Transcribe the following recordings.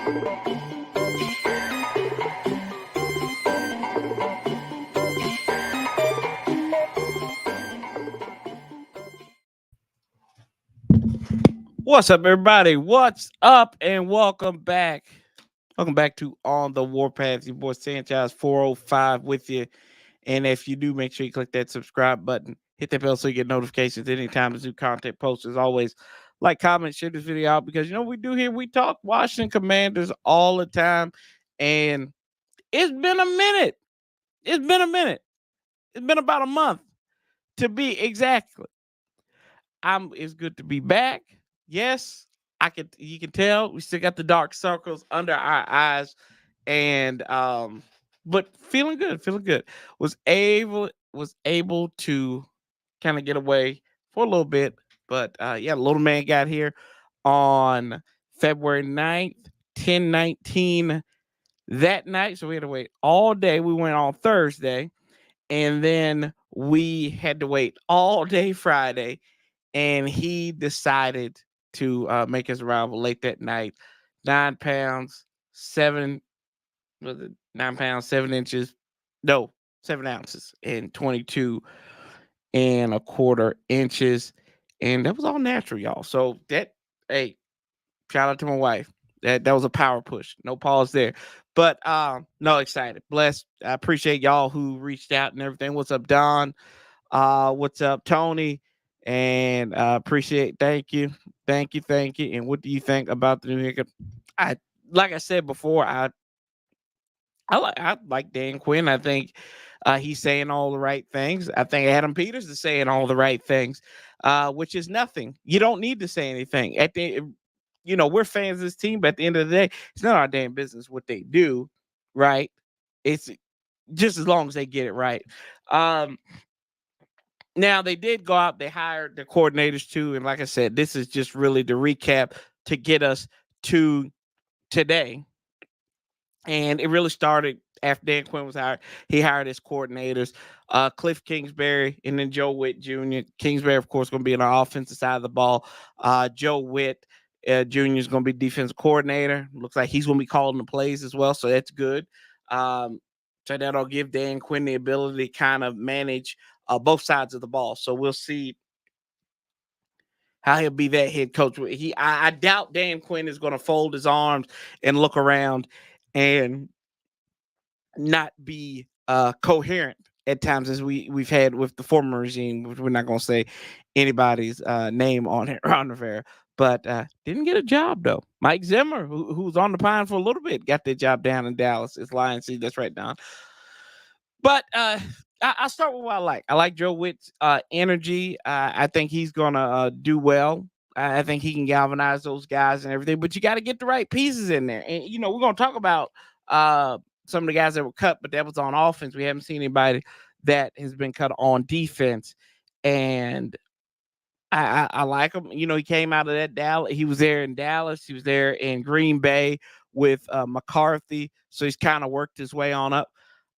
What's up, everybody? What's up, and welcome back. Welcome back to On the Warpath. Your boy Sanchez 405 with you. And if you do, make sure you click that subscribe button. Hit that bell so you get notifications anytime there's new content posts. As always, like, comment, share this video out because you know what we do here. We talk Washington Commanders all the time. And it's been a minute. It's been a minute. It's been about a month to be exactly. It's good to be back. Yes, you can tell we still got the dark circles under our eyes, and but feeling good. Was able to kind of get away for a little bit, but yeah, little man got here on February 9th, 10/19 that night, so we had to wait all day. We went on Thursday, and then we had to wait all day Friday, and he decided to make his arrival late that night. 9 pounds, 7 was it 9 pounds, 7 inches? No, 7 ounces and 22.25 inches. And that was all natural, y'all. So hey, shout out to my wife. That was a power push. No pause there. But no, excited, blessed. I appreciate y'all who reached out and everything. What's up, Don? What's up, Tony? And appreciate. Thank you. And what do you think about the new hiccup? Like I said before, I like Dan Quinn. I think he's saying all the right things. I think Adam Peters is saying all the right things, which is nothing. You don't need to say anything. We're fans of this team, but at the end of the day, it's not our damn business what they do, right? It's just as long as they get it right. Now, they did go out. They hired the coordinators too. And like I said, this is just really the recap to get us to today. And it really started after Dan Quinn was hired. He hired his coordinators, Cliff Kingsbury and then Joe Witt Jr. Kingsbury, of course, going to be on our offensive side of the ball. Joe Witt Jr. is going to be defensive coordinator. Looks like he's going to be calling the plays as well, so that's good. So that'll give Dan Quinn the ability to kind of manage both sides of the ball. So we'll see how he'll be that head coach. I doubt Dan Quinn is going to fold his arms and look around and not be coherent at times as we've had with the former regime. We're not going to say anybody's name on it, Ron Rivera, but didn't get a job though. Mike Zimmer, who was on the pine for a little bit, got that job down in Dallas. It's Lions. See, that's right, Don. But I'll start with what I like. I like Joe Witt's energy. I think he's going to do well. I think he can galvanize those guys and everything. But you got to get the right pieces in there. And, we're going to talk about some of the guys that were cut, but that was on offense. We haven't seen anybody that has been cut on defense. And I like him. He came out of that Dallas. He was there in Dallas. He was there in Green Bay with McCarthy. So he's kind of worked his way on up.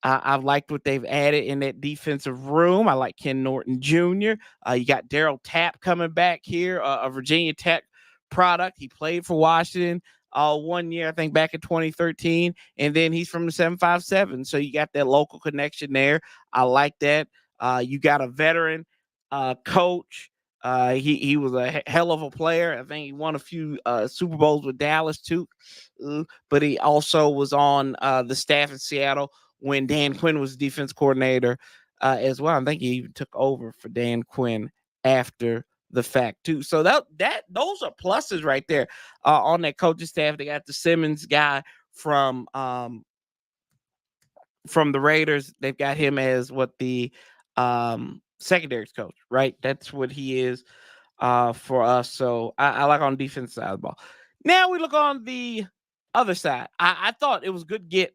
I've liked what they've added in that defensive room. I like Ken Norton Jr. You got Darryl Tapp coming back here, a Virginia Tech product. He played for Washington 1 year, I think, back in 2013. And then he's from the 757. So you got that local connection there. I like that. You got a veteran coach. He was a hell of a player. I think he won a few Super Bowls with Dallas too. But he also was on the staff in Seattle when Dan Quinn was defense coordinator as well. I think he even took over for Dan Quinn after the fact too. So those are pluses right there on that coaching staff. They got the Simmons guy from the Raiders. They've got him as the secondaries coach, right? That's what he is for us. So I like on the defense side of the ball. Now we look on the other side. I thought it was good get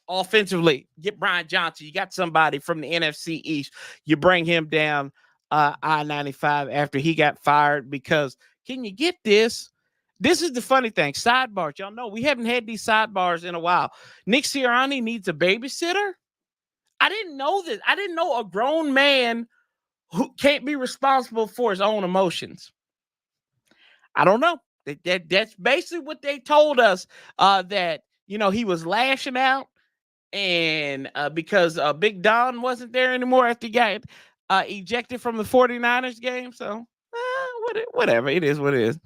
offensively. Get Brian Johnson. You got somebody from the NFC East. You bring him down I-95 after he got fired because can you get this? This is the funny thing. Sidebars. Y'all know we haven't had these sidebars in a while. Nick Sirianni needs a babysitter. I didn't know this. I didn't know a grown man who can't be responsible for his own emotions. I don't know. That's basically what they told us. That he was lashing out, and because Big Don wasn't there anymore after he got ejected from the 49ers game. So whatever, it is what it is.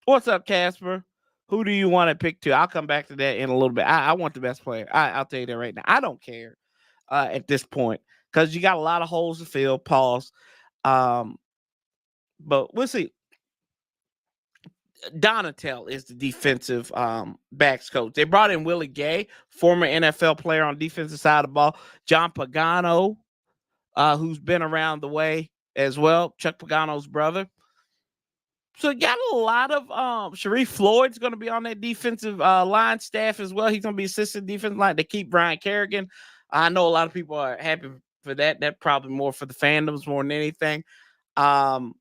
What's up, Casper? Who do you want to pick to? I'll come back to that in a little bit. I want the best player. I'll tell you that right now. I don't care at this point because you got a lot of holes to fill. Pause. But we'll see. Donatel is the defensive backs coach. They brought in Willie Gay, former NFL player on defensive side of the ball. John Pagano, who's been around the way as well. Chuck Pagano's brother. So you got a lot of Sharif Floyd's going to be on that defensive line staff as well. He's going to be assistant defensive line. They keep Brian Kerrigan. I know a lot of people are happy for that. That probably more for the fandoms more than anything. So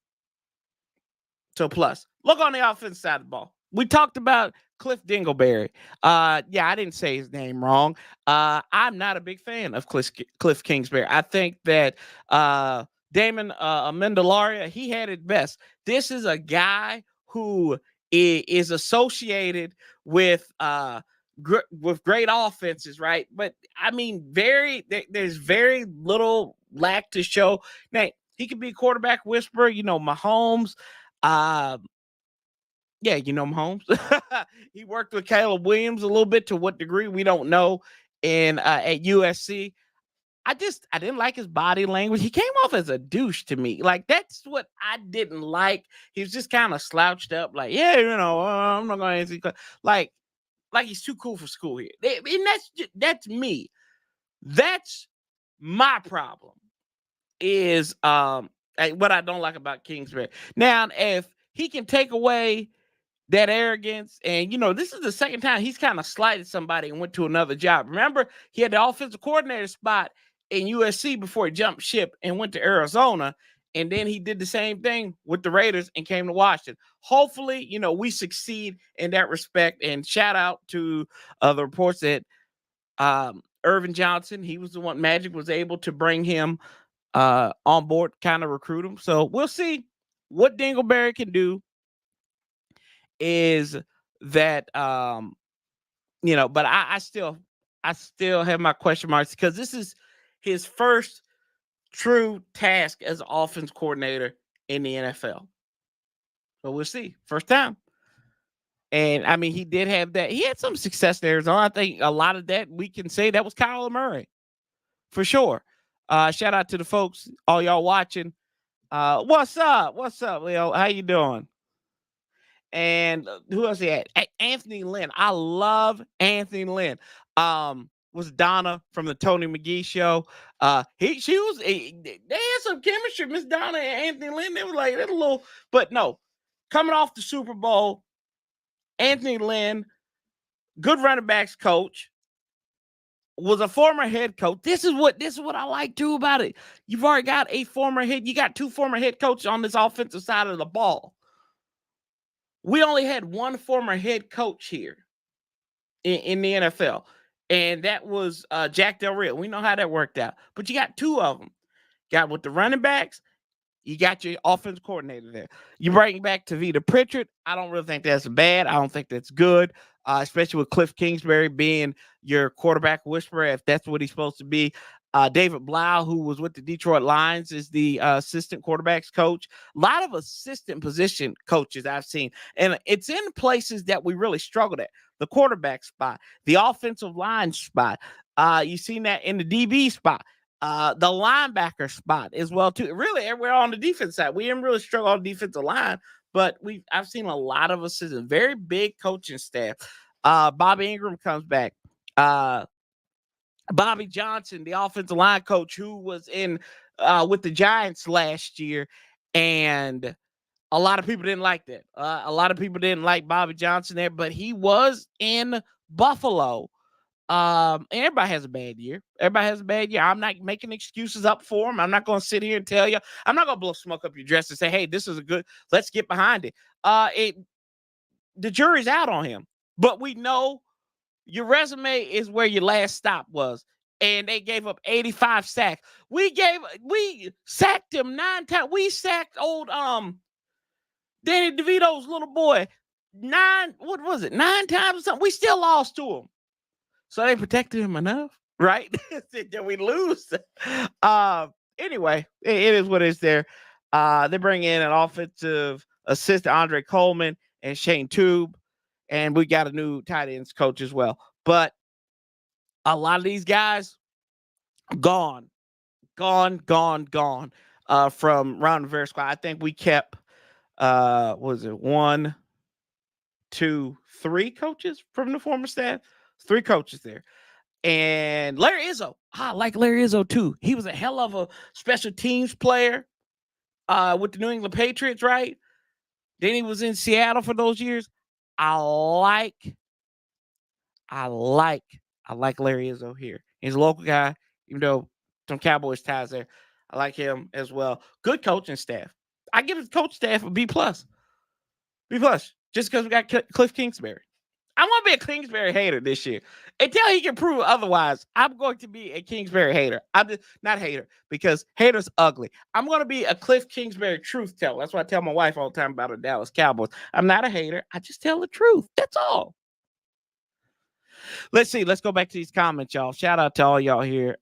plus, look on the offensive side of the ball. We talked about Cliff Dingleberry. Yeah, I didn't say his name wrong. I'm not a big fan of Cliff Kingsbury. I think that Damon Amendola, he had it best. This is a guy who is associated with great offenses, right? But I mean, there's very little lack to show. Now, he could be a quarterback whisperer, Mahomes. Yeah, Mahomes. He worked with Caleb Williams a little bit. To what degree, we don't know. And at USC, I didn't like his body language. He came off as a douche to me. Like, that's what I didn't like. He was just kind of slouched up, like, yeah, I'm not going to answer. Like he's too cool for school here. And that's me. That's my problem. Is what I don't like about Kingsbury. Now, if he can take away that arrogance, and this is the second time he's kind of slighted somebody and went to another job. Remember, he had the offensive coordinator spot in USC before he jumped ship and went to Arizona, and then he did the same thing with the Raiders and came to Washington. Hopefully, we succeed in that respect. And shout out to the reports that Irvin Johnson, he was the one Magic was able to bring him on board, kind of recruit him. So we'll see what Dingleberry can do. Is that but I still have my question marks because this is his first true task as an offense coordinator in the NFL. So we'll see. First time. And I mean, he did have that. He had some success in Arizona. I think a lot of that we can say that was Kyler Murray for sure. Shout out to the folks, all y'all watching. What's up? What's up, Leo? How you doing? And who else he had? Anthony Lynn. I love Anthony Lynn. Was Donna from the Tony McGee show. They had some chemistry, Miss Donna and Anthony Lynn. They were like a little, but no. Coming off the Super Bowl, Anthony Lynn, good running backs coach, was a former head coach. This is what I like too about it. You've already got you got two former head coaches on this offensive side of the ball. We only had one former head coach here in the NFL, and that was Jack Del Rio. We know how that worked out. But you got two of them. Got with the running backs, you got your offense coordinator there. You bring back Tavita Pritchard. I don't really think that's bad. I don't think that's good, especially with Cliff Kingsbury being your quarterback whisperer, if that's what he's supposed to be. David Blau, who was with the Detroit Lions, is the assistant quarterbacks coach. A lot of assistant position coaches I've seen, and it's in places that we really struggled at. The quarterback spot, the offensive line spot. You've seen that in the DB spot, the linebacker spot as well too. Really, everywhere on the defense side, we didn't really struggle on the defensive line, but I've seen a lot of assistants, very big coaching staff. Bobby Ingram comes back. Bobby Johnson, the offensive line coach who was in with the Giants last year, and a lot of people didn't like that. A lot of people didn't like Bobby Johnson there, but he was in Buffalo. And everybody has a bad year. Everybody has a bad year. I'm not making excuses up for him. I'm not going to sit here and tell you. I'm not going to blow smoke up your dress and say, hey, this is let's get behind it. The jury's out on him, but we know your resume is where your last stop was, and they gave up 85 sacks. We sacked him 9 times. We sacked old Danny DeVito's little boy, 9 times or something. We still lost to him. So they protected him enough, right? Did we lose? Anyway, it is what it is there. They bring in an offensive assistant, Andre Coleman, and Shane Tube. And we got a new tight ends coach as well. But a lot of these guys gone from round the very squad. I think we kept was it 1, 2, 3 coaches from the former staff? 3 coaches there. And Larry Izzo, I like Larry Izzo too. He was a hell of a special teams player with the New England Patriots, right? Then he was in Seattle for those years. I like Larry Izzo here. He's a local guy, even though some Cowboys ties there. I like him as well. Good coaching staff. I give his coach staff a B+. B+, just because we got Cliff Kingsbury. I want to be a Kingsbury hater this year. Until he can prove otherwise, I'm going to be a Kingsbury hater. I'm just not hater because haters ugly. I'm going to be a Cliff Kingsbury truth teller. That's what I tell my wife all the time about the Dallas Cowboys. I'm not a hater. I just tell the truth. That's all. Let's see. Let's go back to these comments, y'all. Shout out to all y'all here.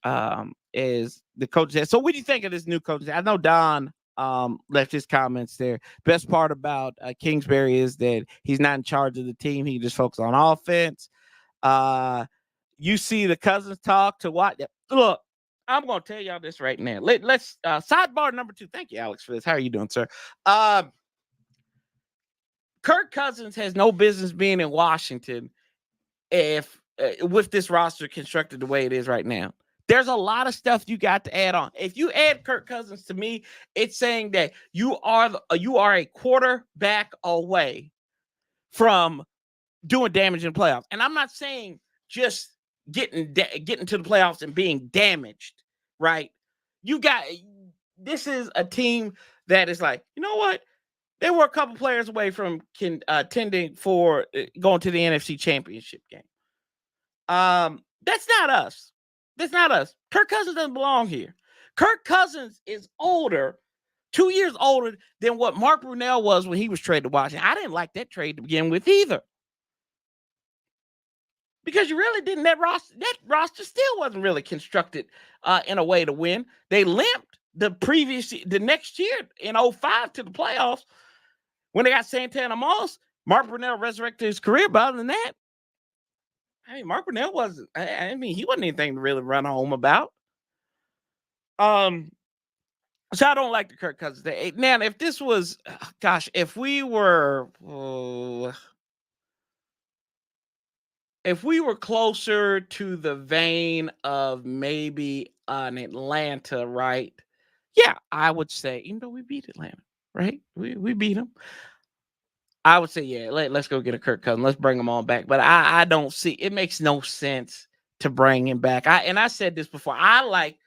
Is the coach said. So what do you think of this new coach? I know Don left his comments there. Best part about Kingsbury is that he's not in charge of the team. He just focuses on offense. You see the Cousins talk to what? Look, I'm going to tell y'all this right now. Let's sidebar number 2. Thank you, Alex, for this. How are you doing, sir? Kirk Cousins has no business being in Washington if with this roster constructed the way it is right now. There's a lot of stuff you got to add on. If you add Kirk Cousins to me, it's saying that you are a quarterback away from doing damage in the playoffs. And I'm not saying just getting to the playoffs and being damaged, right? This is a team that is like, you know what? They were a couple players away from contending for going to the NFC Championship game. That's not us. That's not us. Kirk Cousins doesn't belong here. Kirk Cousins is older, 2 years older than what Mark Brunell was when he was traded to Washington. I didn't like that trade to begin with either. Because you really didn't. That roster still wasn't really constructed in a way to win. They limped the next year in 2005 to the playoffs when they got Santana Moss. Mark Brunell resurrected his career, but other than that, I mean, Mark Brunell wasn't. He wasn't anything to really run home about. So I don't like the Kirk Cousins. Now, if this was, if we were closer to the vein of maybe an Atlanta, right? Yeah, I would say, even though we beat Atlanta, right? We beat them. I would say, yeah, let's go get a Kirk Cousins. Let's bring him on back. But I don't see, it makes no sense to bring him back. I said this before. I like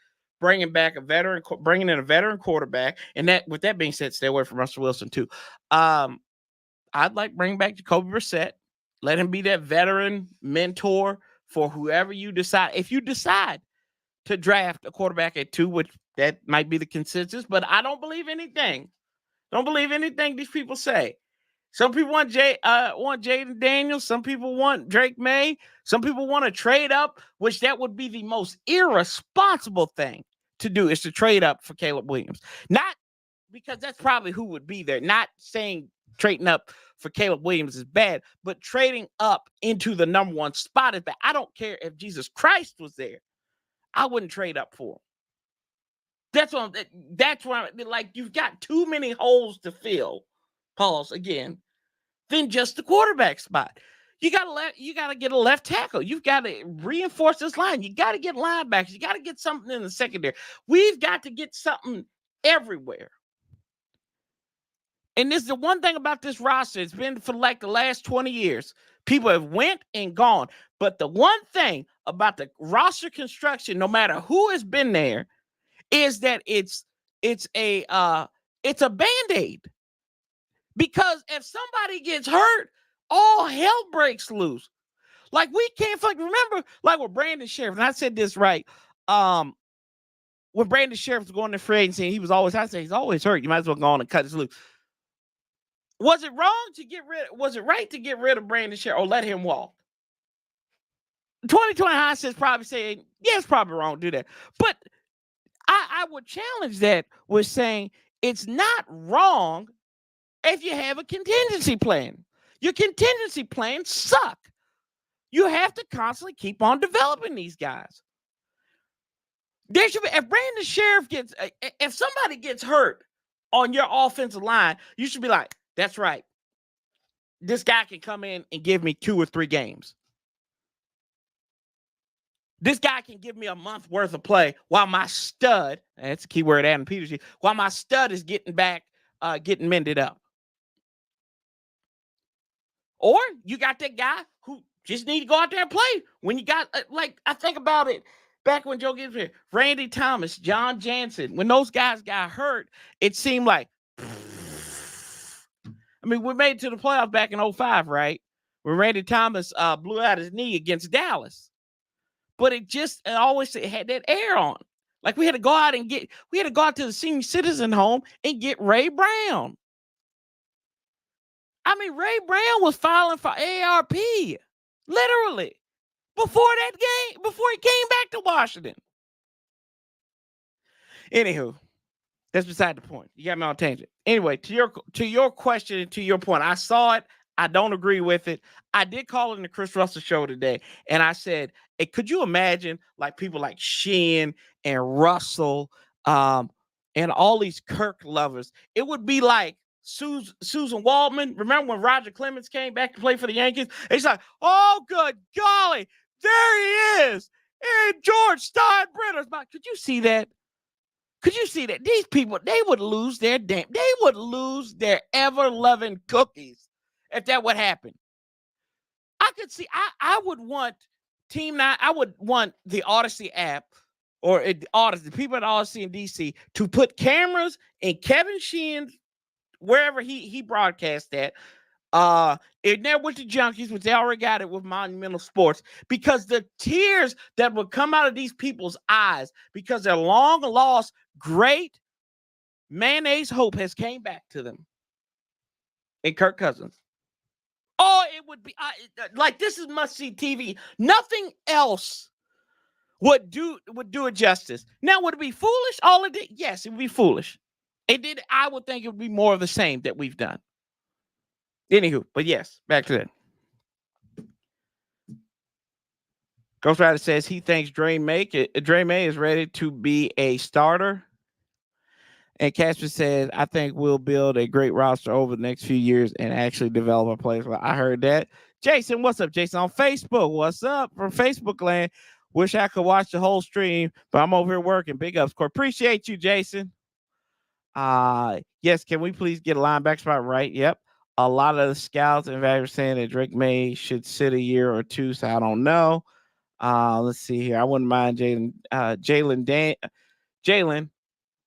bringing in a veteran quarterback. And that, with that being said, stay away from Russell Wilson too. I'd like bringing back Jacoby Brissett. Let him be that veteran mentor for whoever you decide. If you decide to draft a quarterback at 2, which that might be the consensus, but I don't believe anything. Don't believe anything these people say. Some people want Jaden Daniels. Some people want Drake May. Some people want to trade up, which that would be the most irresponsible thing to do, is to trade up for Caleb Williams. Not because that's probably who would be there. Not saying trading up for Caleb Williams is bad, but trading up into the number 1 spot is bad. I don't care if Jesus Christ was there. I wouldn't trade up for him. That's why, like, you've got too many holes to fill. Pause again. Than just the quarterback spot. You gotta get a left tackle. You've got to reinforce this line. You got to get linebackers. You got to get something in the secondary. We've got to get something everywhere. And this is the one thing about this roster. It's been for like the last 20 years. People have went and gone. But the one thing about the roster construction, no matter who has been there, is that it's a Band-Aid. Because if somebody gets hurt, all hell breaks loose. Like, we can't remember, like with Brandon Sheriff, and I said this right. When Brandon Sheriff was going to free agency, he's always hurt. You might as well go on and cut his loose. Was it wrong to get rid? Was it right to get rid of Brandon Scherf or let him walk? 2020 hindsight's probably saying, yeah, it's probably wrong to do that. But I would challenge that with saying it's not wrong if you have a contingency plan. Your contingency plans suck. You have to constantly keep on developing these guys. There should be, if Brandon Scherf gets, if somebody gets hurt on your offensive line, you should be like, that's right. This guy can come in and give me 2 or 3 games. This guy can give me a month worth of play while my stud, and that's a key word, Adam Peters, while my stud is getting back, getting mended up. Or you got that guy who just need to go out there and play. When you got, like, I think about it back when Joe Gibbs was here, Randy Thomas, John Jansen, when those guys got hurt, it seemed like, I mean, we made it to the playoffs back in 2005, right? When Randy Thomas blew out his knee against Dallas. But it always had that air on. Like we had to go out to the senior citizen home and get Ray Brown. I mean, Ray Brown was filing for ARP, literally, before that game, before he came back to Washington. Anywho, that's beside the point. You got me on a tangent. Anyway, to your question and to your point, I saw it. I don't agree with it. I did call it in the Chris Russell show today, and I said, hey, could you imagine like people like Sheehan and Russell and all these Kirk lovers? It would be like Susan Waldman. Remember when Roger Clemens came back to play for the Yankees? It's like, oh, good golly, there he is. And George Steinbrenner's back. Could you see that? Could you see that? These people, they would lose their ever-loving cookies if that would happen. I could see, I would want Team 9, I would want the Odyssey app or Odyssey, the people at Odyssey in DC to put cameras in Kevin Sheehan's, wherever he broadcast at, and there with the Junkies, which they already got it with Monumental Sports, because the tears that would come out of these people's eyes because their long lost great mayonnaise hope has came back to them in Kirk Cousins. Oh, it would be like, this is must-see TV. Nothing else would do it justice. Now, would it be foolish? All it did? Yes, it would be foolish. It did. I would think it would be more of the same that we've done. Anywho, but yes, back to that. Ghost Rider says he thinks Dre May is ready to be a starter. And Casper says, I think we'll build a great roster over the next few years and actually develop our players. Well, I heard that. Jason, what's up? Jason on Facebook. What's up from Facebook land? Wish I could watch the whole stream, but I'm over here working. Big ups, Court. Appreciate you, Jason. Yes, can we please get a linebacker spot right? Yep. A lot of the scouts and evaluators saying that Drake May should sit a year or two, so I don't know. Let's see here. I wouldn't mind Jalen,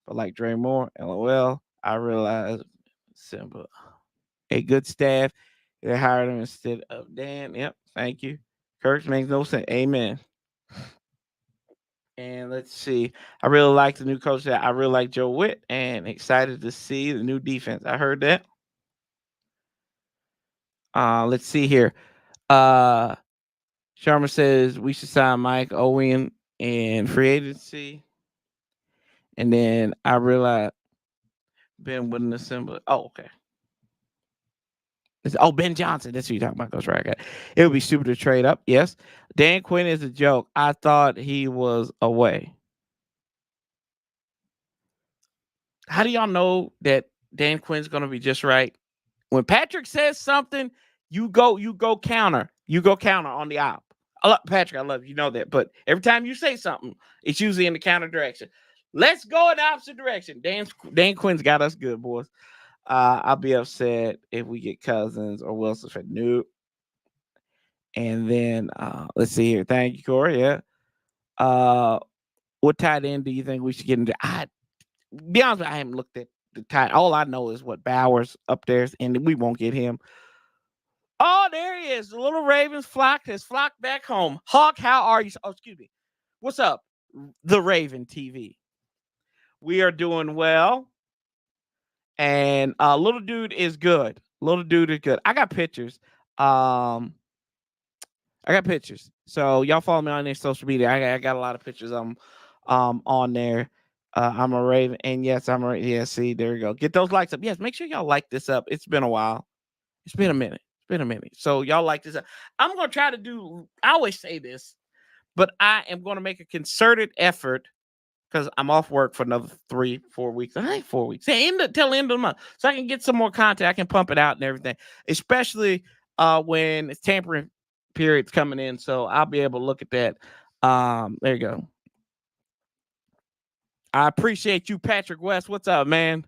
but like Dre Moore, LOL. I realize simple. A good staff. They hired him instead of Dan. Yep, thank you. Kirk makes no sense. Amen. And let's see. I really like the new coach. I really like Joe Witt and excited to see the new defense. I heard that. Let's see here. Sharma says we should sign Mike Owen in free agency. And then I realized Ben wouldn't assemble. Oh, okay. Ben Johnson. That's who you're talking about. Goes right. It would be stupid to trade up. Yes. Dan Quinn is a joke. I thought he was away. How do y'all know that Dan Quinn's going to be just right? When Patrick says something, you go counter. You go counter on the op. Patrick, I love you. You know that. But every time you say something, it's usually in the counter direction. Let's go in the opposite direction. Dan Quinn's got us good, boys. I'll be upset if we get Cousins or Wilson for Nope. And then let's see here. Thank you, Corey. Yeah. What tight end do you think we should get into? Be honest with you, I haven't looked at the tight. All I know is what Bowers up there, and we won't get him. Oh, there he is. The little Ravens flock has flocked back home. Hawk, how are you? Oh, excuse me. What's up? The Raven TV. We are doing well. And little dude is good. Little dude is good. I got pictures. I got pictures. So y'all follow me on their social media. I got a lot of pictures on there. I'm a Raven, and yes, I'm a yeah. See, there you go. Get those likes up. Yes, make sure y'all like this up. It's been a while. It's been a minute. It's been a minute. So y'all like this up. I'm gonna try to do. I always say this, but I am gonna make a concerted effort because I'm off work for another 3-4 weeks. I think 4 weeks. Till the end of the month, so I can get some more content. I can pump it out and everything, especially when it's tampering periods coming in. So I'll be able to look at that. There you go. I appreciate you, Patrick West. What's up, man?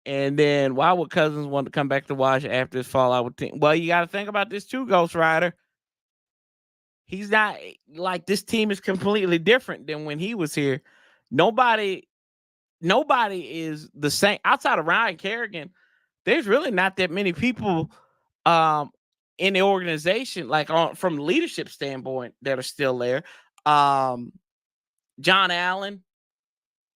And then why would Cousins want to come back to watch after his fallout with team? Well, you got to think about this too, Ghost Rider. He's not like this team is completely different than when he was here. Nobody is the same outside of Ryan Kerrigan. There's really not that many people in the organization, like from the leadership standpoint, that are still there. John Allen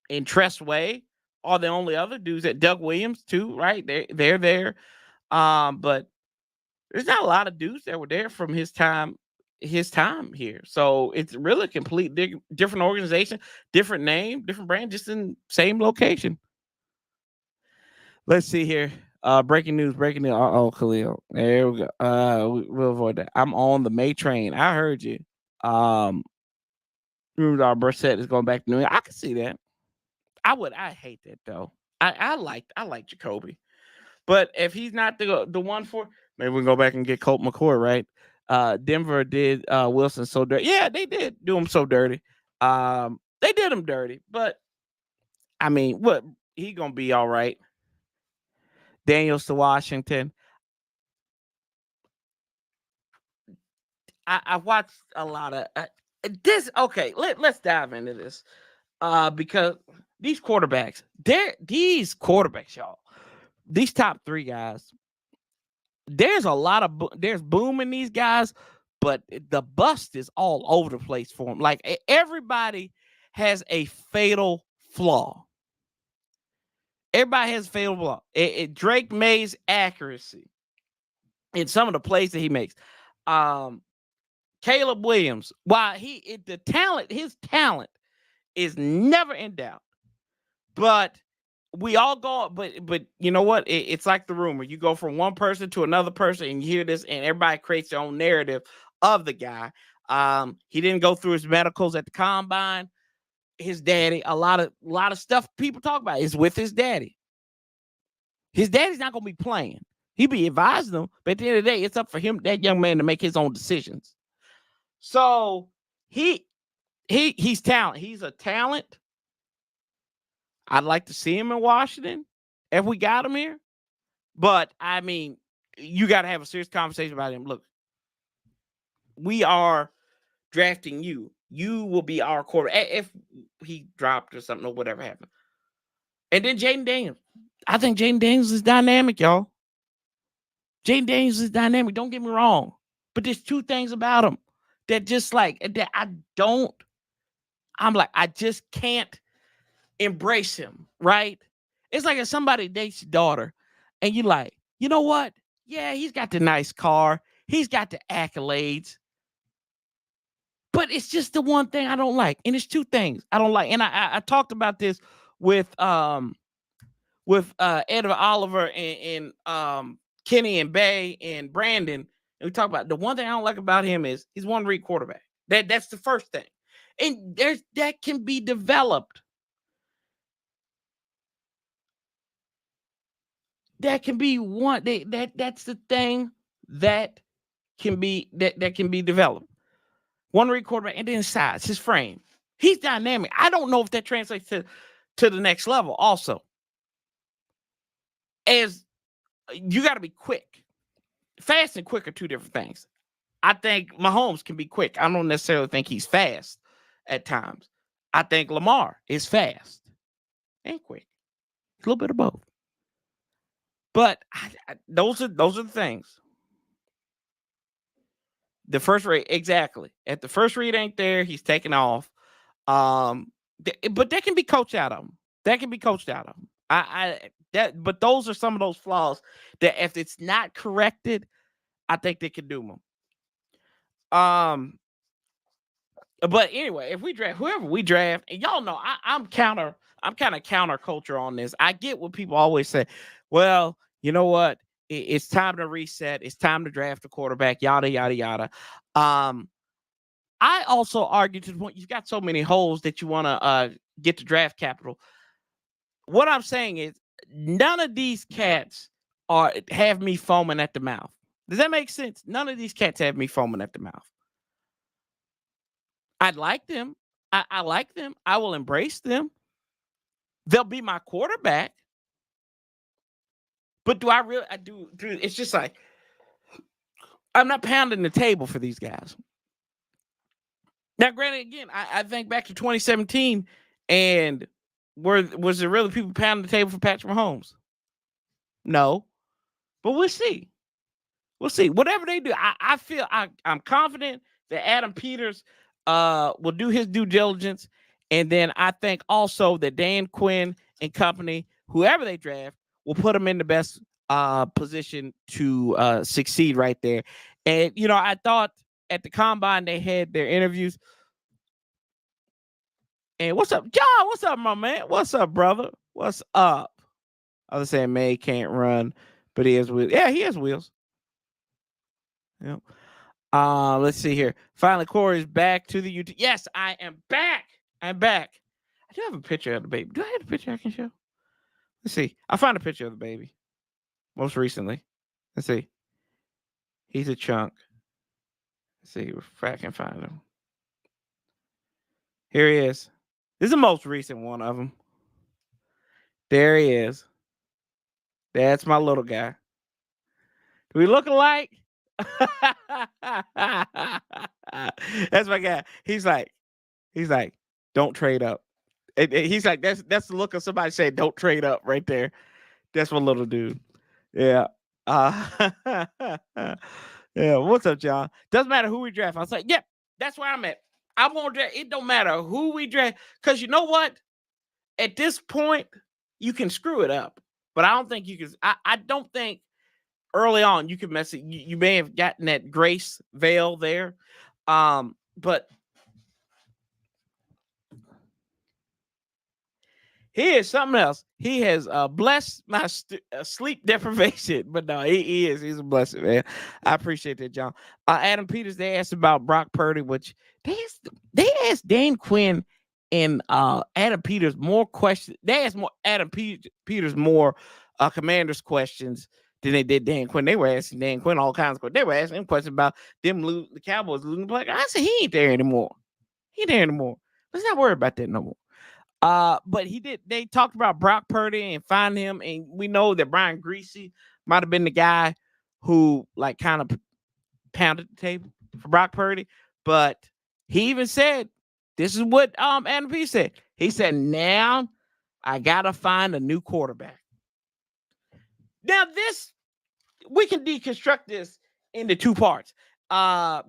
and Tress Way are the only other dudes. That Doug Williams too, right? They're there. But there's not a lot of dudes that were there from his time here. So it's really a complete different organization, different name, different brand, just in same location. Let's see here. Breaking news. Uh-oh, Khalil. There we go. We'll avoid that. I'm on the May train. I heard you. Our Brissett is going back to New York. I can see that. I hate that though. I like Jacoby. But if he's not the one for, maybe we can go back and get Colt McCoy, right? Denver did Wilson so dirty. Yeah, they did do him so dirty. They did him dirty, but I mean, what he gonna be all right. Daniels to Washington. I watched a lot of this. Okay, let's dive into this because these quarterbacks, y'all, these top three guys. There's a lot of there's boom in these guys, but the bust is all over the place for them. Like everybody has a fatal flaw. Everybody has a fatal flaw. Drake May's accuracy in some of the plays that he makes. Caleb Williams, while his talent is never in doubt, but we all go, but you know what? It's like the rumor. You go from one person to another person, and you hear this, and everybody creates their own narrative of the guy. He didn't go through his medicals at the combine. His daddy, a lot of stuff people talk about is with his daddy. His daddy's not going to be playing. He be advising them, but at the end of the day, it's up for him, that young man, to make his own decisions. So he's talent. He's a talent. I'd like to see him in Washington if we got him here. But, I mean, you got to have a serious conversation about him. Look, we are drafting you. You will be our quarterback if he dropped or something or whatever happened. And then Jaden Daniels. I think Jaden Daniels is dynamic, y'all. Jaden Daniels is dynamic. Don't get me wrong. But there's two things about him that just like, that I just can't embrace him, right? It's like if somebody dates your daughter and you like, you know what? Yeah, he's got the nice car. He's got the accolades. But it's just the one thing I don't like. And it's two things I don't like. And I talked about this with Ed Oliver and Kenny and Bay and Brandon. And we talk about the one thing I don't like about him is he's one read quarterback. That's the first thing. And that can be developed. That can be one. That's the thing that can be developed. One read quarterback, and then his size, his frame. He's dynamic. I don't know if that translates to the next level. Also, as you got to be quick. Fast and quick are two different things. I think Mahomes can be quick. I don't necessarily think he's fast at times. I think Lamar is fast and quick. A little bit of both. But those are the things. The first read, exactly. At the first read ain't there, he's taking off. But that can be coached out of him. But those are some of those flaws that if it's not corrected, I think they could doom them. But anyway, if we draft whoever we draft, and y'all know I'm kind of counterculture on this. I get what people always say. Well, you know what? It's time to reset. It's time to draft a quarterback. Yada yada yada. I also argue to the point you've got so many holes that you want to get to draft capital. What I'm saying is none of these cats have me foaming at the mouth. Does that make sense? None of these cats have me foaming at the mouth. I'd like them. I like them. I will embrace them. They'll be my quarterback. But do I really? I do. It's just like I'm not pounding the table for these guys. Now, granted, again, I think back to 2017, and was there really people pounding the table for Patrick Mahomes? No, but we'll see. We'll see. Whatever they do, I feel I'm confident that Adam Peters will do his due diligence, and then I think also that Dan Quinn and company, whoever they draft, will put them in the best position to succeed right there. And I thought at the combine they had their interviews. And what's up, John? What's up, my man? What's up, brother? What's up? I was saying, man, he can't run, but he has wheels. Yeah, he has wheels. Yep. Let's see here. Finally, Corey's back to the UT. Yes, I am back. I'm back. I do have a picture of the baby. Do I have a picture I can show? Let's see. I found a picture of the baby most recently. Let's see. He's a chunk. Let's see if I can find him. Here he is. This is the most recent one of them. There he is. That's my little guy. Do we look alike? That's my guy. He's like, don't trade up. And he's like, that's the look of somebody saying, don't trade up right there. That's my little dude. Yeah. Yeah. What's up, y'all? Doesn't matter who we draft. I was like, yep, that's where I'm at. I won't draft. It don't matter who we draft. Because you know what? At this point, you can screw it up. But I don't think you can. I don't think early on you can mess it. You may have gotten that grace veil there. But he is something else. He has blessed my sleep deprivation. But no, he is. He's a blessing, man. I appreciate that, John. Adam Peters, they asked about Brock Purdy, which they asked Dan Quinn and Adam Peters more questions. They asked more Adam Peters more Commanders questions than they did Dan Quinn. They were asking Dan Quinn all kinds of questions. They were asking him questions about the Cowboys losing the play. I said, he ain't there anymore. Let's not worry about that no more. But they talked about Brock Purdy and find him, and we know that Brian Greasy might have been the guy who like kind of pounded the table for Brock Purdy. But he even said, this is what Adam P said. He said, now I gotta find a new quarterback. Now we can deconstruct this into two parts.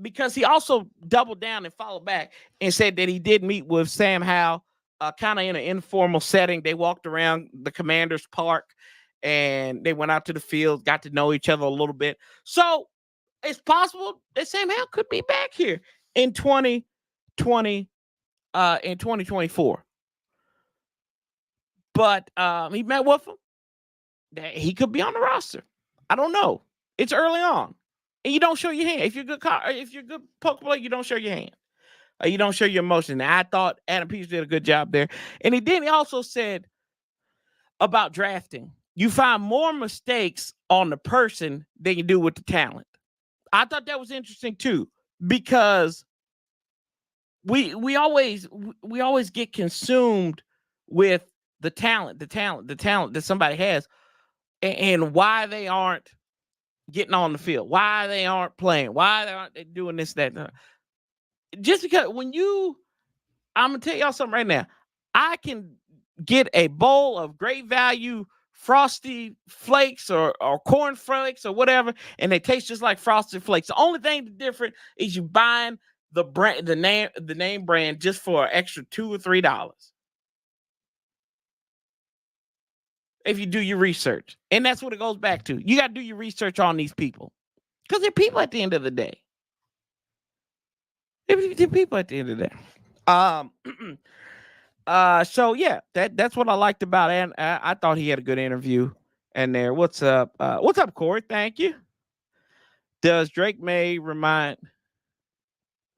Because he also doubled down and followed back and said that he did meet with Sam Howell. Kind of in an informal setting. They walked around the Commanders Park and they went out to the field, got to know each other a little bit. So it's possible that Sam Howell could be back here in 2020, in 2024. But he met with him. That he could be on the roster. I don't know. It's early on. And you don't show your hand. If you're good poker player, you don't show your hand. You don't show your emotion. Now, I thought Adam Peters did a good job there. And he also said about drafting, you find more mistakes on the person than you do with the talent. I thought that was interesting too, because we always get consumed with the talent that somebody has and why they aren't getting on the field, why they aren't playing, why they aren't doing this, that. Just because I'm going to tell y'all something right now. I can get a bowl of great value Frosty Flakes or corn flakes or whatever, and they taste just like Frosted Flakes. The only thing different is you buying the brand, the name brand just for an extra $2 or $3. if you do your research. And that's what it goes back to. You got to do your research on these people because they're people at the end of the day. They're people at the end of the day. So yeah, that's what I liked about it. And I thought he had a good interview in there. What's up? What's up, Corey? Thank you. Does Drake May remind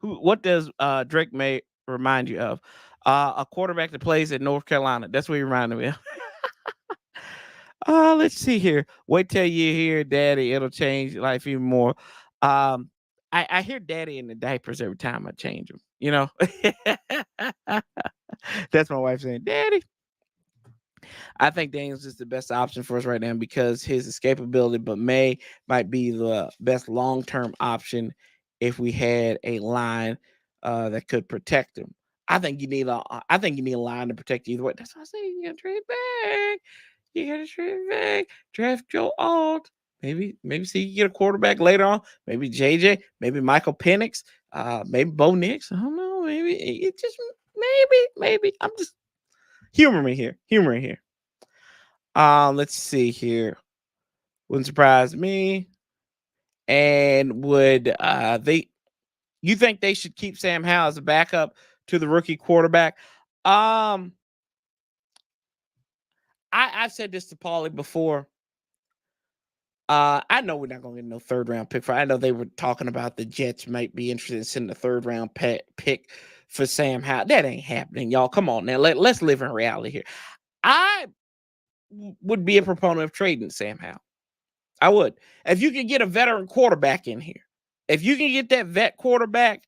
what does Drake May remind you of? A quarterback that plays at North Carolina. That's what he reminded me of. Let's see here. Wait till you hear Daddy. It'll change life even more. I hear Daddy in the diapers every time I change them. You know, that's my wife saying, Daddy. I think Daniels is the best option for us right now because his escapability, but May might be the best long-term option if we had a line that could protect him. I think you need a line to protect you either way. That's why I say you gotta trade back. You gotta trade back. Draft Joe Alt. Maybe see you get a quarterback later on. Maybe JJ. Maybe Michael Penix. Maybe Bo Nix. I don't know. Maybe it just maybe. I'm just humoring here. Let's see here. Wouldn't surprise me. And would you think they should keep Sam Howell as a backup to the rookie quarterback? I've said this to Paulie before. I know we're not gonna get no third round pick for. I know they were talking about the Jets might be interested in sending a third round pick for Sam Howell. That ain't happening, y'all. Come on now. Let's live in reality here. I would be a proponent of trading Sam Howell. I would. If you could get a veteran quarterback in here, if you can get that vet quarterback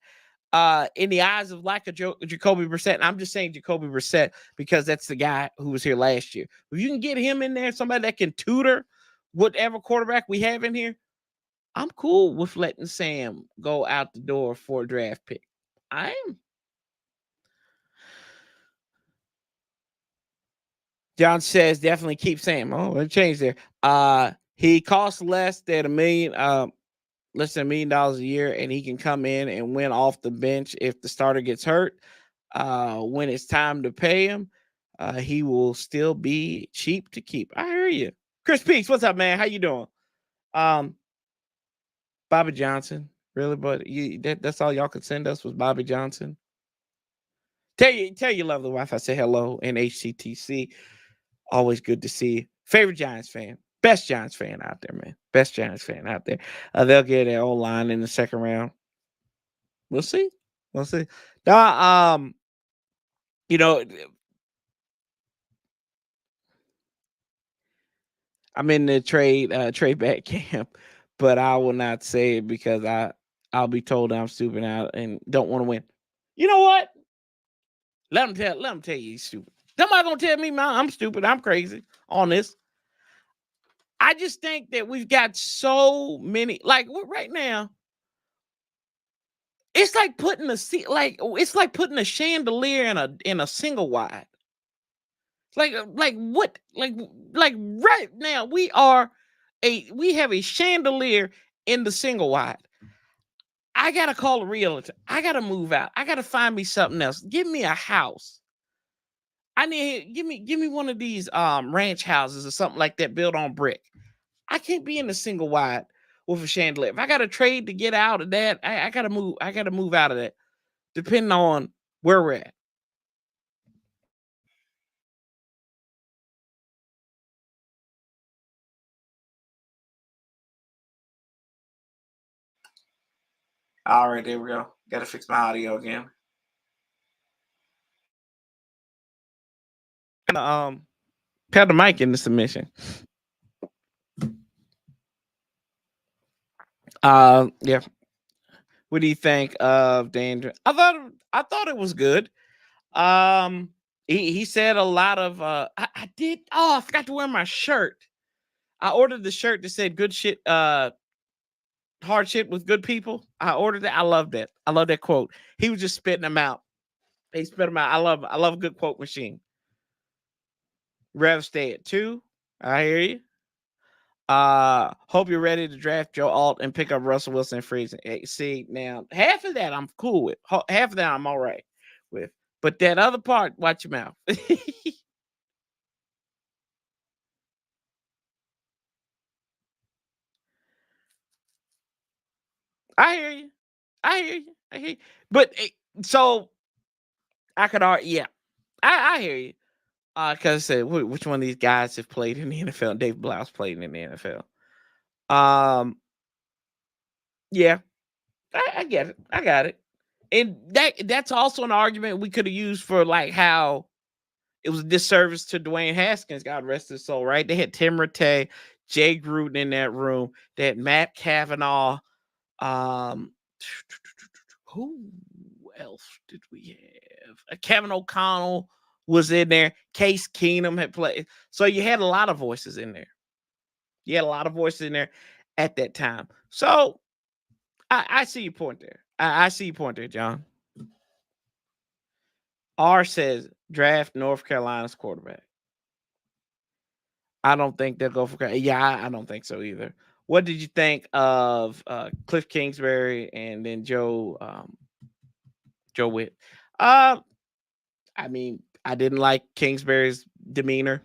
in the eyes of like a Jacoby Brissett, and I'm just saying Jacoby Brissett because that's the guy who was here last year. If you can get him in there, somebody that can tutor whatever quarterback we have in here, I'm cool with letting Sam go out the door for a draft pick. I am. John says definitely keep Sam. Oh, let's change there. He costs less than $1 million a year, and he can come in and win off the bench if the starter gets hurt. When it's time to pay him, he will still be cheap to keep. I hear you. Chris Peaks, what's up, man? How you doing? Bobby Johnson. Really, but that's all y'all could send us was Bobby Johnson. Tell you love the wife. I say hello in HTTC. Always good to see you. Favorite Giants fan. Best Giants fan out there, man. Best Giants fan out there. They'll get their old line in the second round. We'll see. Now, I'm in the trade back camp, but I will not say it because I'll be told I'm stupid out and don't want to win. You know what? Let them tell you he's stupid. Somebody gonna tell me I'm stupid. I'm crazy on this. I just think that we've got so many, like right now. It's like putting a chandelier in a single wide. Like what? Like right now we have a chandelier in the single wide. I gotta call a realtor. I gotta move out. I gotta find me something else. Give me a house. I need give me one of these ranch houses or something like that built on brick. I can't be in a single wide with a chandelier. If I got to trade to get out of that, I gotta move. I gotta move out of that, depending on where we're at. All right, there we go. Got to fix my audio again. Had the mic in the submission. Yeah. What do you think of Danger? I thought it was good. He said a lot of I did. Oh, I forgot to wear my shirt. I ordered the shirt that said "good shit." Hard shit with good people. I ordered that. I love that. I love that quote. He was just spitting them out. He spit them out. I love a good quote machine. Rev stay at 2. I hear you. Hope you're ready to draft Joe Alt and pick up Russell Wilson free. Hey, see, now half of that I'm cool with. Half of that I'm all right with. But that other part, watch your mouth. I hear you. I hear you. I hear you. But so I could argue. Yeah, I hear you. Because I said, which one of these guys have played in the NFL? Dave Blouse played in the NFL. Yeah, I get it. I got it. And that's also an argument we could have used for like how it was a disservice to Dwayne Haskins, God rest his soul, right? They had Tim Rattay, Jay Gruden in that room. They had Matt Cavanaugh. Um, who else did we have? Kevin O'Connell was in there. Case Keenum had played. So you had a lot of voices in there. You had a lot of voices in there at that time. So I see your point there. I see your point there, John. R says draft North Carolina's quarterback. I don't think they'll go for. Yeah, I don't think so either. What did you think of Cliff Kingsbury and then Joe Witt? I mean, I didn't like Kingsbury's demeanor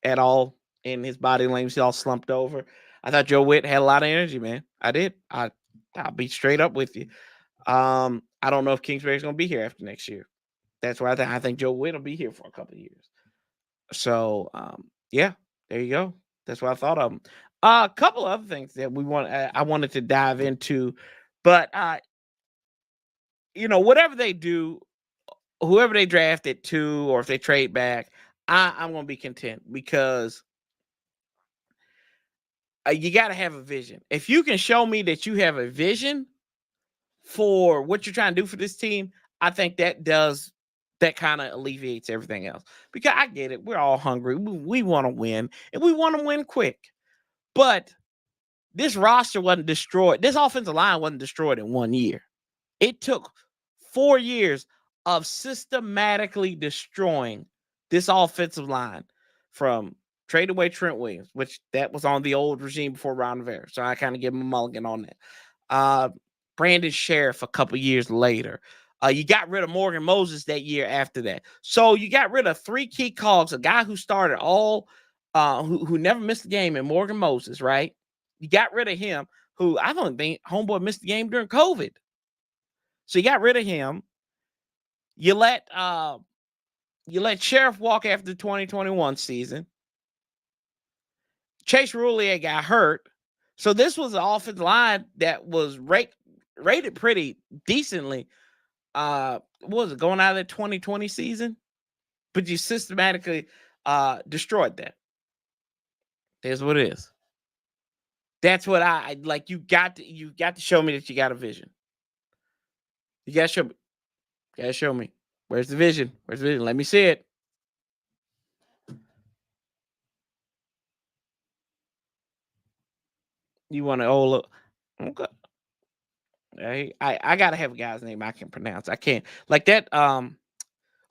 at all in his body language. He all slumped over. I thought Joe Witt had a lot of energy, man. I did. I'll be straight up with you. I don't know if Kingsbury's going to be here after next year. That's why I think Joe Witt will be here for a couple of years. So, yeah, there you go. That's what I thought of him. A couple other things that I wanted to dive into, but whatever they do, whoever they draft at 2, or if they trade back, I'm going to be content because you got to have a vision. If you can show me that you have a vision for what you're trying to do for this team, I think that kind of alleviates everything else. Because I get it. We're all hungry. We want to win, and we want to win quick. But this roster wasn't destroyed. This offensive line wasn't destroyed in 1 year. It took 4 years of systematically destroying this offensive line, from trade away Trent Williams, which that was on the old regime before Ron Rivera. So I kind of give him a mulligan on that. Brandon Sheriff a couple years later. You got rid of Morgan Moses that year after that. So you got rid of 3 key cogs, a guy who started who never missed a game, in Morgan Moses, right? You got rid of him, who I don't think homeboy missed the game during COVID. So you got rid of him. You let Sheriff walk after the 2021 season. Chase Roulier got hurt. So this was an offensive line that was rated pretty decently. What was it, going out of the 2020 season? But you systematically destroyed that. That's what it is. That's what I like. You got to show me that you got a vision. You got to show me. You got to show me. Where's the vision? Where's the vision? Let me see it. You want to look? Okay. I gotta have a guy's name I can pronounce. I can't like that.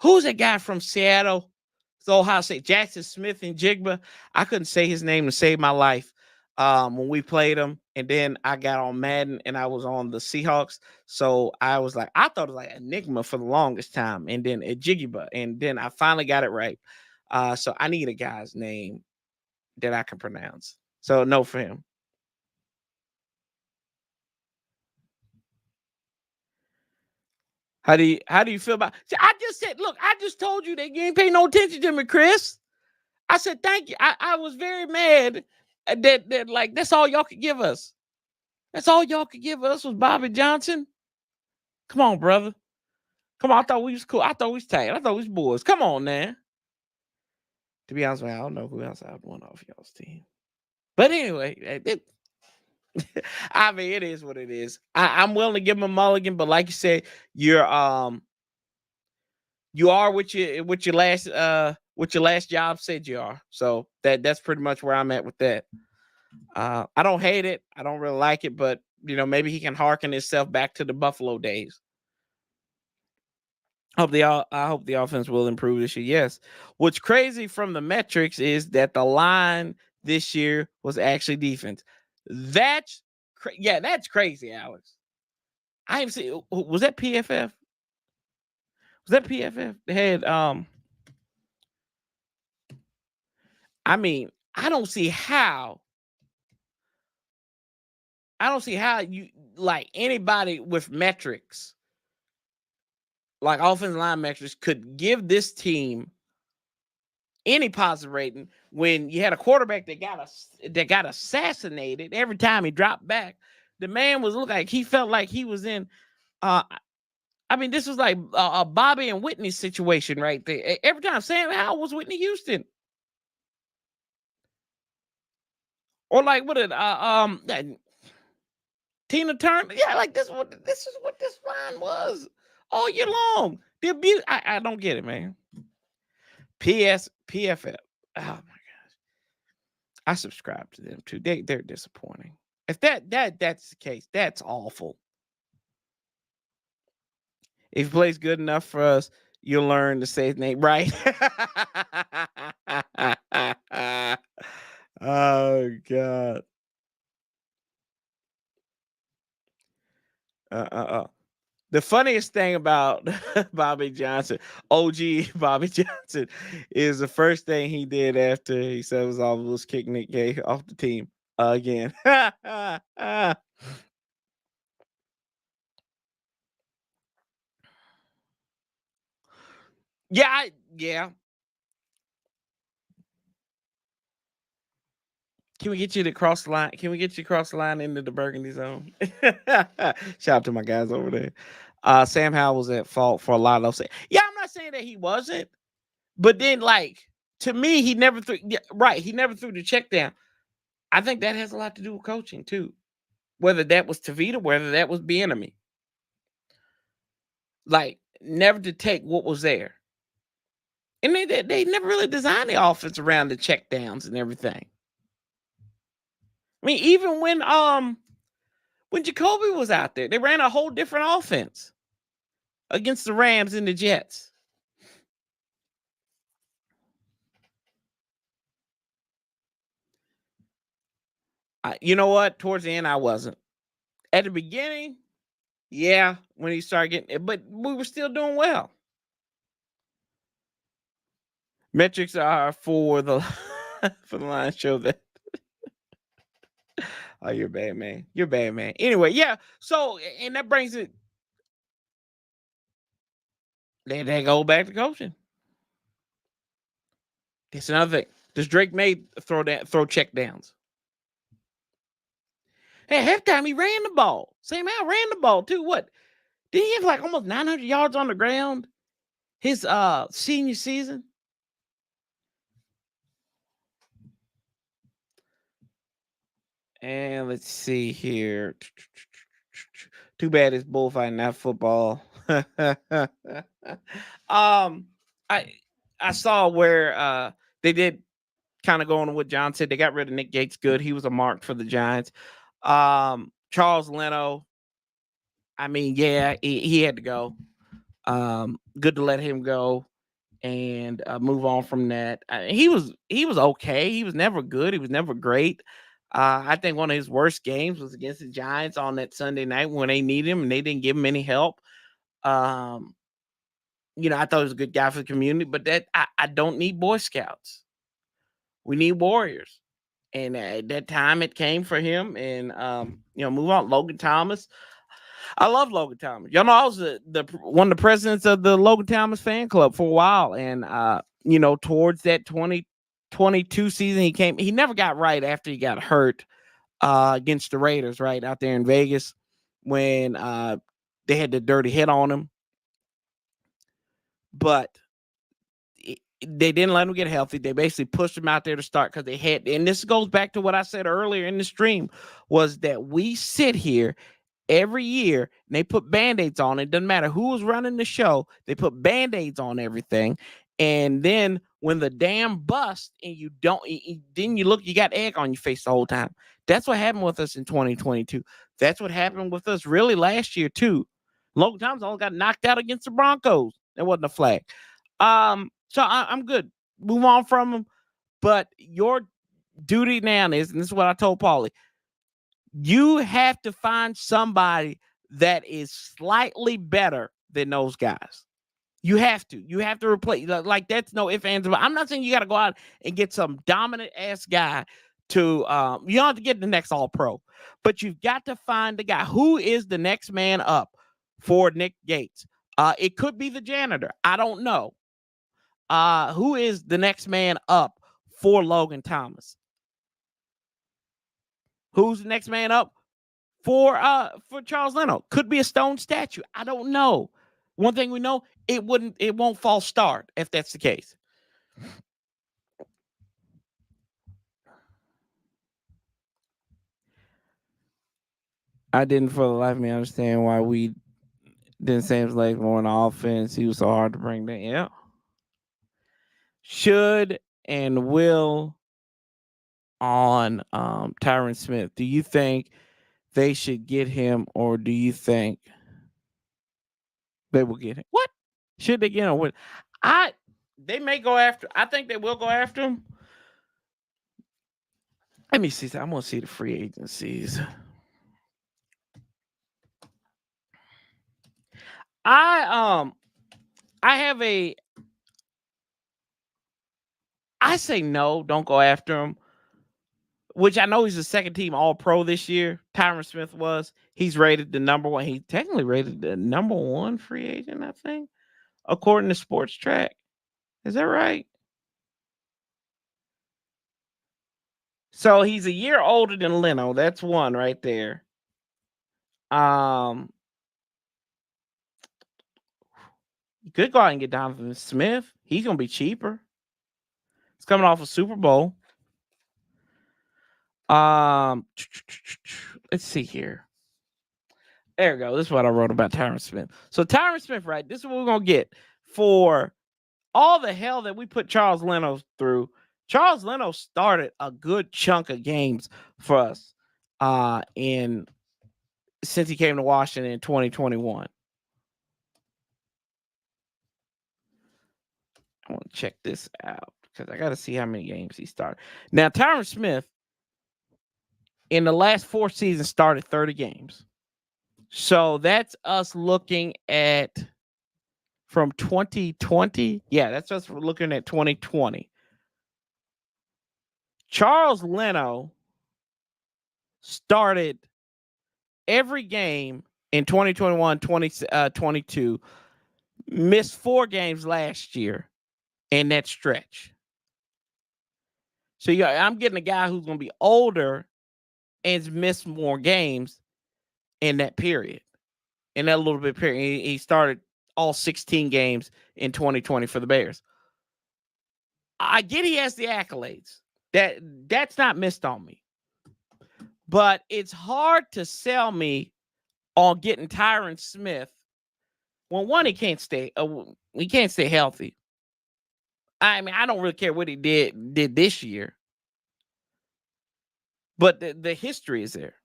Who's that guy from Seattle? It's Ohio State, Jackson Smith and Jigba. I couldn't say his name to save my life when we played him. And then I got on Madden and I was on the Seahawks. So I was like, I thought it was like Enigma for the longest time. And then a Jigba. And then I finally got it right. So I need a guy's name that I can pronounce. So no for him. How do you feel about? See, I just said, look, I just told you that you ain't paying no attention to me, Chris. I said thank you. I was very mad that like that's all y'all could give us. That's all y'all could give us was Bobby Johnson. Come on, brother. Come on. I thought we was cool. I thought we was tight. I thought we was boys. Come on, man. To be honest with you, I don't know who else I'd want off y'all's team. But anyway, I mean, it is what it is. I'm willing to give him a mulligan, but like you said, you are what your last job said you are. So that's pretty much where I'm at with that. I don't hate it. I don't really like it, but maybe he can hearken himself back to the Buffalo days. I hope the offense will improve this year. Yes. What's crazy from the metrics is that the line this year was actually defense. That's crazy, Alex. I haven't seen. Was that PFF? Was that PFF? They had I mean, I don't see how I don't see how you like anybody with metrics, like offensive line metrics, could give this team any positive rating when you had a quarterback that got assassinated every time he dropped back. The man was looking like he felt like he was in. I mean, this was like a Bobby and Whitney situation right there. Every time Sam Howell was Whitney Houston, or like what it Tina Turner. Yeah, like this is what this line was all year long. The abuse. I don't get it, man. PFF. Oh my gosh, I subscribe to them too. They're disappointing. If that's the case, that's awful. If he plays good enough for us, you'll learn to say his name right. Oh God. The funniest thing about Bobby Johnson, OG Bobby Johnson, is the first thing he did after he said it was all was kick Nick Gay off the team again. Yeah. Can we get you to cross the line? Can we get you across the line into the burgundy zone? Shout out to my guys over there. Sam Howell was at fault for a lot of those things. Yeah, I'm not saying that he wasn't, but then like to me, he never threw he never threw the check down. I think that has a lot to do with coaching too. Whether that was Tavita, whether that was Bieniemy. Like never to take what was there. And they never really designed the offense around the check downs and everything. I mean, even when Jacoby was out there, they ran a whole different offense against the Rams and the Jets. You know what? Towards the end, I wasn't. At the beginning, yeah, when he started getting, but we were still doing well. Metrics are for the for the line show that. Oh, you're bad, man. You're bad, man. Anyway, yeah. So, and that brings it. They go back to coaching. That's another thing. Does Drake May throw check downs? Hey, halftime he ran the ball. Sam Howell ran the ball too. What? Did he have like almost 900 yards on the ground his senior season? And let's see here. Too bad it's bullfighting, not football. I saw where they did kind of go on what John said. They got rid of Nick Gates. Good. He was a mark for the Giants. Charles Leno. I mean, yeah, he had to go. Good to let him go and move on from that. He was okay. He was never good. He was never great. I think one of his worst games was against the Giants on that Sunday night when they needed him and they didn't give him any help. I thought he was a good guy for the community, but that I don't need Boy Scouts. We need warriors. And at that time it came for him and move on. Logan Thomas. I love Logan Thomas. Y'all know I was the one of the presidents of the Logan Thomas fan club for a while. And towards that 2022 season, he never got right after he got hurt against the Raiders, right out there in Vegas when they had the dirty hit on him. But they didn't let him get healthy. They basically pushed him out there to start because they had, and this goes back to what I said earlier in the stream, was that we sit here every year and they put Band-Aids on it. Doesn't matter who was running the show, they put Band-Aids on everything. And then when the dam busts and you don't, then you look, you got egg on your face the whole time. That's what happened with us in 2022. That's what happened with us really last year too. Logan Thomas almost got knocked out against the Broncos. There wasn't a flag. So I'm good. Move on from him. But your duty now is, and this is what I told Paulie, you have to find somebody that is slightly better than those guys. You have to. You have to replace. Like that's no ifs, ands, but I'm not saying you got to go out and get some dominant ass guy to you don't have to get the next All-Pro, but you've got to find the guy who is the next man up for Nick Gates. It could be the janitor. I don't know. Who is the next man up for Logan Thomas? Who's the next man up for Charles Leno? Could be a stone statue. I don't know. One thing we know, it won't false start if that's the case. I didn't for the life of me understand why we didn't say his legs more on the offense. He was so hard to bring down. Yeah. Should and will on Tyron Smith. Do you think they should get him, or do you think they will get him? What? Should they get him? What? They may go after. I think they will go after him. Let me see. I'm gonna see the free agencies. I say no, don't go after him. Which I know he's a second team All-Pro this year. Tyron Smith was. He's rated the number one. He technically rated the number one free agent, I think, according to Sports Track. Is that right? So he's a year older than Leno. That's one right there. You could go out and get Donovan Smith. He's gonna be cheaper. He's coming off a Super Bowl. Let's see here. There we go. This is what I wrote about Tyron Smith. So Tyron Smith, right? This is what we're gonna get for all the hell that we put Charles Leno through. Charles Leno started a good chunk of games for us since he came to Washington in 2021. I want to check this out because I got to see how many games he started. Now, Tyron Smith, in the last 4 seasons, started 30 games. So that's us looking at from 2020. Yeah, that's us looking at 2020. Charles Leno started every game in 2021, 2022, missed 4 games last year in that stretch. So I'm getting a guy who's going to be older and missed more games in that period. In that little bit period, he started all 16 games in 2020 for the Bears. I get he has the accolades. That's not missed on me. But it's hard to sell me on getting Tyron Smith when one, he can't stay healthy. I mean, I don't really care what he did this year. But the history is there.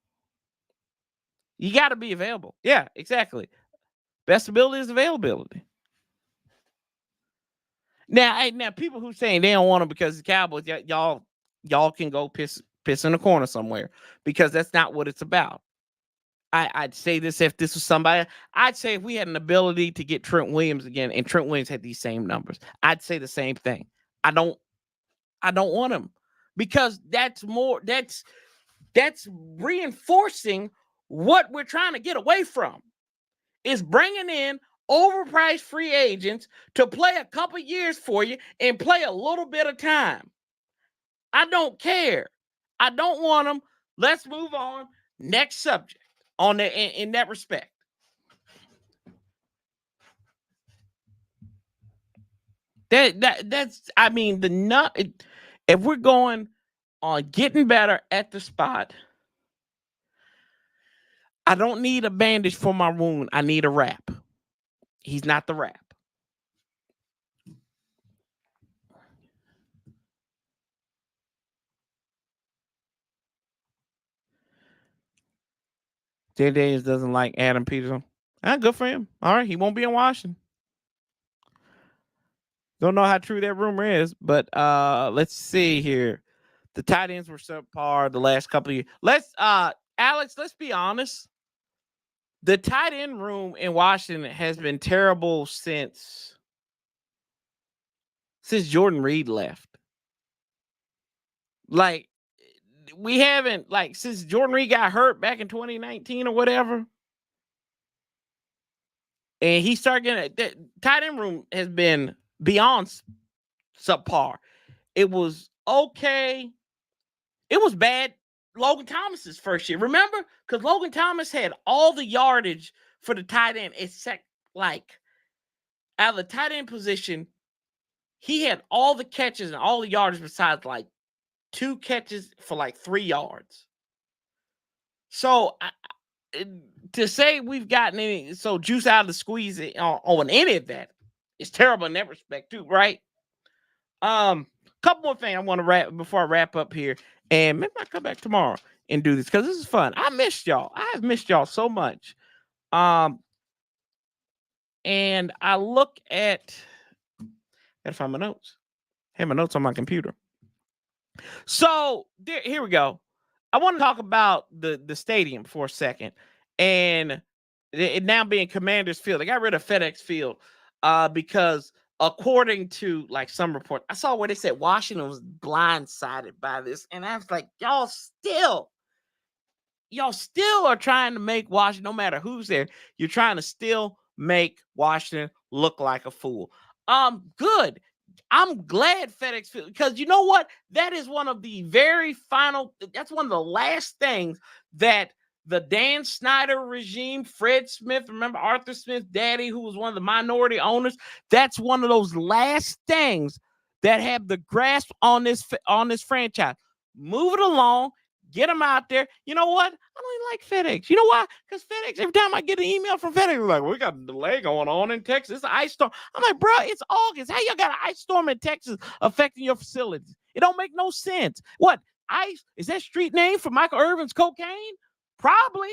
You got to be available. Yeah, exactly. Best ability is availability. Now, people who saying they don't want him because the Cowboys, y'all can go piss in the corner somewhere because that's not what it's about. I'd say this if this was somebody. I'd say if we had an ability to get Trent Williams again, and Trent Williams had these same numbers, I'd say the same thing. I don't want him because that's reinforcing what we're trying to get away from. Is bringing in overpriced free agents to play a couple years for you and play a little bit of time. I don't care. I don't want them. Let's move on. Next subject on in that respect. That's I mean if we're going on getting better at the spot, I don't need a bandage for my wound. I need a wrap. He's not the wrap. Jay Daniels doesn't like Adam Peterson. Good for him. All right, he won't be in Washington. Don't know how true that rumor is, but let's see here. The tight ends were subpar the last couple of years. Alex, let's be honest. The tight end room in Washington has been terrible since Jordan Reed left. Like, we haven't, like, since Jordan Reed got hurt back in 2019 or whatever, and he started getting the tight end room has been beyond subpar. It was okay. It was bad Logan Thomas's first year. Remember? Because Logan Thomas had all the yardage for the tight end, except like out of the tight end position, he had all the catches and all the yardage besides like 2 catches for like 3 yards. So to say we've gotten any juice out of the squeeze on any of that is terrible in that respect too, right? Couple more things I want to wrap before I wrap up here, and maybe I'll come back tomorrow and do this because this is fun. I missed y'all. I have missed y'all so much. And I look at gotta find my notes. I have my notes on my computer. So here we go. I want to talk about the stadium for a second, and it now being Commanders Field. They got rid of FedEx Field because according to like some report, I saw where they said Washington was blindsided by this, and I was like, y'all still are trying to make Washington, no matter who's there, you're trying to still make Washington look like a fool. Good. I'm glad FedEx Field, because you know what? That is one of the that's one of the last things that the Dan Snyder regime, Fred Smith, remember Arthur Smith's daddy, who was one of the minority owners, that's one of those last things that have the grasp on this franchise. Move it along. Get them out there. You know what? I don't even like FedEx. You know why? Because FedEx, every time I get an email from FedEx, they're like, we got a delay going on in Texas. It's an ice storm. I'm like, bro, it's August. How y'all got an ice storm in Texas affecting your facilities? It don't make no sense. What? Ice? Is that street name for Michael Irvin's cocaine? Probably.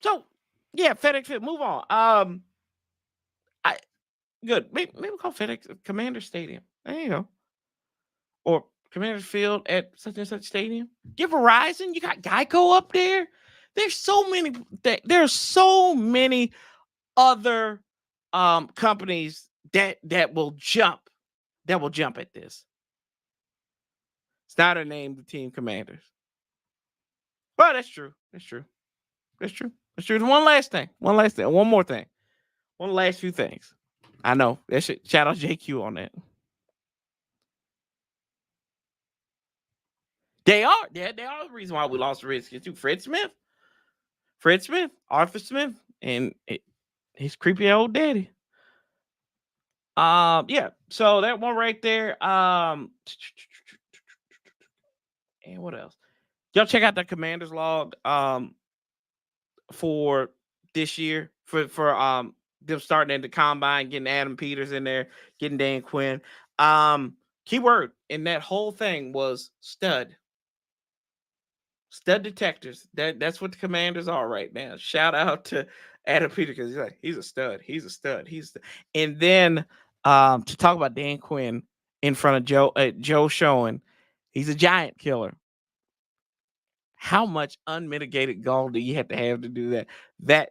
So, yeah, FedEx, move on. Good. Maybe we'll call FedEx Commander Stadium. There you go. Or Commander Field at such and such stadium. Get Verizon. You got Geico up there. There's so many. There's so many other companies that will jump at this. Snyder named the team Commanders. Well, that's true. One last thing. One more thing. One last few things. I know. Shout out JQ on that. They are the reason why we lost the Redskins too. Fred Smith, Arthur Smith, and his creepy old daddy. Yeah. So that one right there. And what else? Y'all check out the Commanders log for this year for them starting at the combine, getting Adam Peters in there, getting Dan Quinn. Keyword in that whole thing was stud. Stud detectors. That's what the Commanders are right now. Shout out to Adam Peters because he's a stud. And then to talk about Dan Quinn in front of Joe showing he's a giant killer. How much unmitigated gall do you have to do that?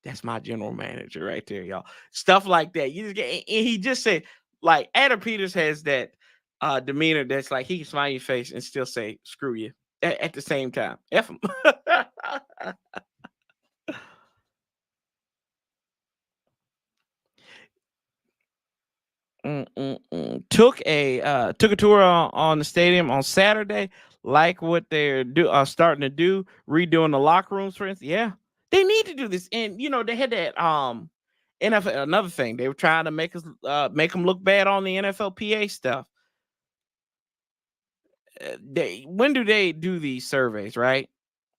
That's my general manager right there, y'all. Stuff like that. You just get, and he just said, like, Adam Peters has that demeanor that's like he can smile in your face and still say screw you at the same time. F him. Took a tour on the stadium on Saturday. Like what they're starting to do, redoing the locker rooms, for instance. Yeah, they need to do this. And they had that NFL. Another thing, they were trying to make them look bad on the NFLPA stuff. When do they do these surveys? Right?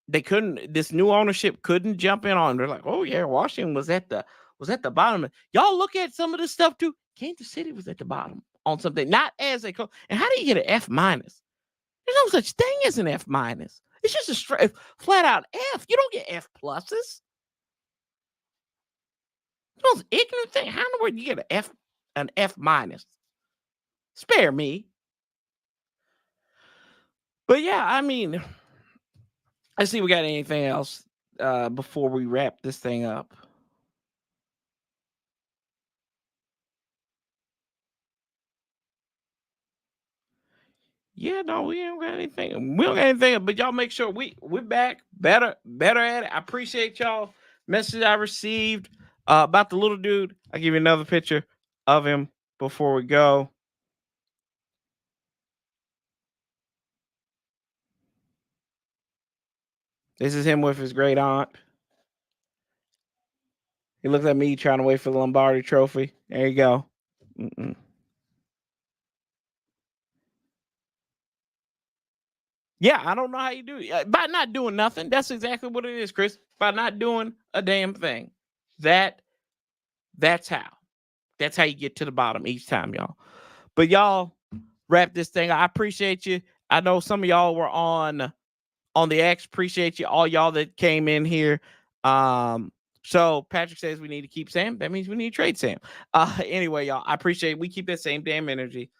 They couldn't. This new ownership couldn't jump in on. They're like, oh yeah, Washington was at the bottom. Y'all look at some of this stuff too. Kansas City was at the bottom on something, not as a coach. And how do you get an F minus? There's no such thing as an F minus. It's just a straight, flat out F. You don't get F pluses. The most ignorant thing. How in the world do you get an F minus? Spare me. But yeah, I mean, let's see if we got anything else before we wrap this thing up. Yeah, no, we don't got anything. We don't got anything, but y'all make sure we're back better at it. I appreciate y'all. Message I received about the little dude. I'll give you another picture of him before we go. This is him with his great aunt. He looks at me trying to wait for the Lombardi trophy. There you go. Mm-mm. Yeah, I don't know how you do it. By not doing nothing. That's exactly what it is, Chris. By not doing a damn thing. That's how. That's how you get to the bottom each time, y'all. But y'all wrap this thing. I appreciate you. I know some of y'all were on the X. Appreciate you, all y'all that came in here. So Patrick says we need to keep Sam. That means we need to trade Sam. Anyway, y'all, I appreciate it. We keep that same damn energy.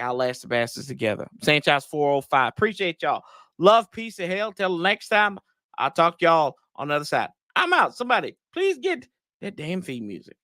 I'll last the bastards together. Sanchez 405. Appreciate y'all. Love, peace, and hell. Till next time, I'll talk to y'all on the other side. I'm out. Somebody, please get that damn theme music.